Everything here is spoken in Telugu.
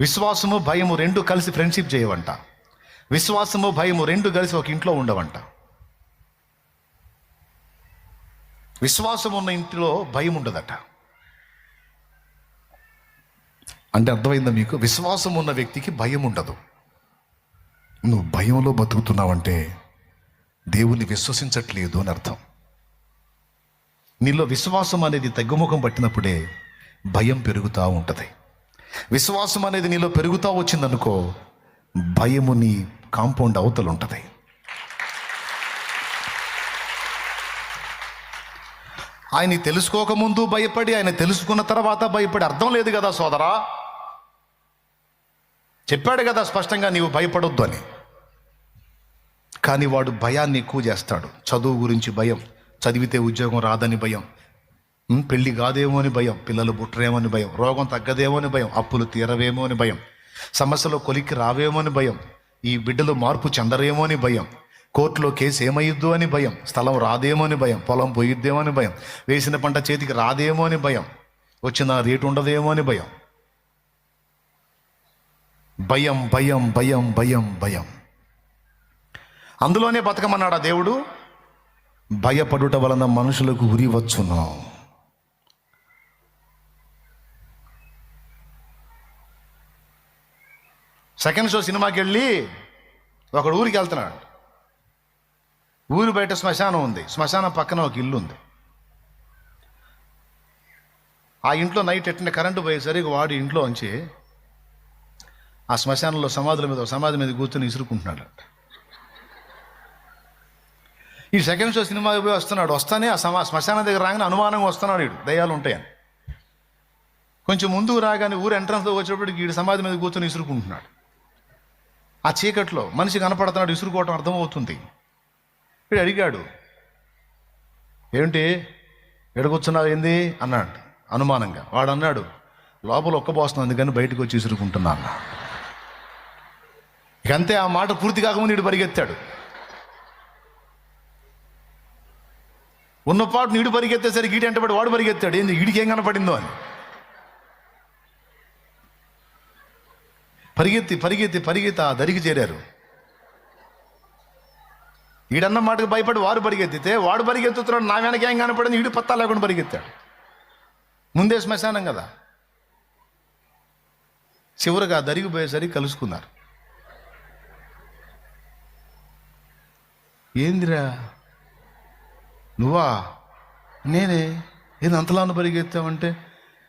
విశ్వాసము భయము రెండు కలిసి ఫ్రెండ్షిప్ చేయవంట. విశ్వాసము భయము రెండు కలిసి ఒక ఇంట్లో ఉండవంట. విశ్వాసం ఉన్న ఇంటిలో భయం ఉండదట. అంటే అర్థమైందా మీకు? విశ్వాసం ఉన్న వ్యక్తికి భయం ఉండదు. నువ్వు భయంలో బతుకుతున్నావంటే దేవుణ్ణి విశ్వసించట్లేదు అని అర్థం. నీలో విశ్వాసం అనేది తగ్గుముఖం పట్టినప్పుడే భయం పెరుగుతూ ఉంటుంది. విశ్వాసం అనేది నీలో పెరుగుతూ వచ్చిందనుకో, భయము నీ కాంపౌండ్ అవతలు ఉంటుంది. ఆయన్ని తెలుసుకోకముందు భయపడి, ఆయన తెలుసుకున్న తర్వాత భయపడి అర్థం లేదు కదా సోదరా. చెప్పాడు కదా స్పష్టంగా, నీవు భయపడొద్దు అని. కానీ వాడు భయాన్ని ఎక్కువ చేస్తాడు. చదువు గురించి భయం, చదివితే ఉద్యోగం రాదని భయం, పెళ్ళి కాదేమో అని భయం, పిల్లలు పుట్టరేమో అని భయం, రోగం తగ్గదేమో అని భయం, అప్పులు తీరవేమో అని భయం, సమస్యలో కొలిక్కి రావేమో అని భయం, ఈ బిడ్డలు మార్పు చెందరేమో అని భయం, కోర్టులో కేసు ఏమయ్యిద్దో అని భయం, స్థలం రాదేమో అని భయం, పొలం పోయిద్దేమో అని భయం, వేసిన పంట చేతికి రాదేమో అని భయం, వచ్చిన రేటు ఉండదేమో అని భయం. భయం భయం భయం భయం భయం. అందులోనే బతకమన్నాడా దేవుడు? భయపడుట వలన మనుషులకు ఉరి వచ్చును. సెకండ్ షో సినిమాకి వెళ్ళి ఒకడు ఊరికి వెళ్తున్నాడు. ఊరి బయట శ్మశానం ఉంది. శ్మశానం పక్కన ఒక ఇల్లు ఉంది. ఆ ఇంట్లో నైట్ ఎట్టిన కరెంటు పోయేసరికి వాడు ఇంట్లో ఉంచి ఆ శ్మశానంలో సమాధి మీద కూర్చొని ఇసురుకుంటున్నాడు. ఈ సెకండ్ షో సినిమాకి పోయి వస్తున్నాడు. వస్తానే ఆ శ్మశానం దగ్గర రాగానే అనుమానంగా వస్తున్నాడు, వీడు దయ్యాలు ఉంటాయని. కొంచెం ముందుకు రాగానే ఊరు ఎంట్రన్స్లో వచ్చేటప్పటికి వీడు సమాధి మీద కూర్చొని ఇసురుకుంటున్నాడు. ఆ చీకట్లో మనిషి కనపడుతున్నాడు, ఇసురుకోవటం అర్థమవుతుంది. వీడు అడిగాడు, ఏమిటి ఎడగొచ్చున్నావు ఏంది అన్నాడు అనుమానంగా. వాడు అన్నాడు, లోపల ఒక్కబోస్తుంది అందుకని బయటకు వచ్చి ఇసురుకుంటున్నాను. ఇకంతే. ఆ మాట పూర్తి కాకముందు వీడు పరిగెత్తాడు. ఉన్నపాటు నీడు పరిగెత్తేసరికి ఈడు వెంటబడి వాడు పరిగెత్తాడు. ఏంది వీడికి ఏం కనపడిందో అని. పరిగెత్తి పరిగెత్తి పరిగెత్తి ఆ దరికి చేరారు. ఈడన్న మాటకు భయపడి వారు పరిగెత్తితే వాడు పరిగెత్తుతున్నాడు. నా వెనక ఏం కనపడింది, ఈడు పత్తా లేకుండా పరిగెత్తాడు. ముందే శ్మశానం కదా. చివరిగా ఆ దరికి పోయేసరికి కలుసుకున్నారు. ఏందిరా నువ్వా? నేనే. ఏది అంతలాను పరిగెత్తావంటే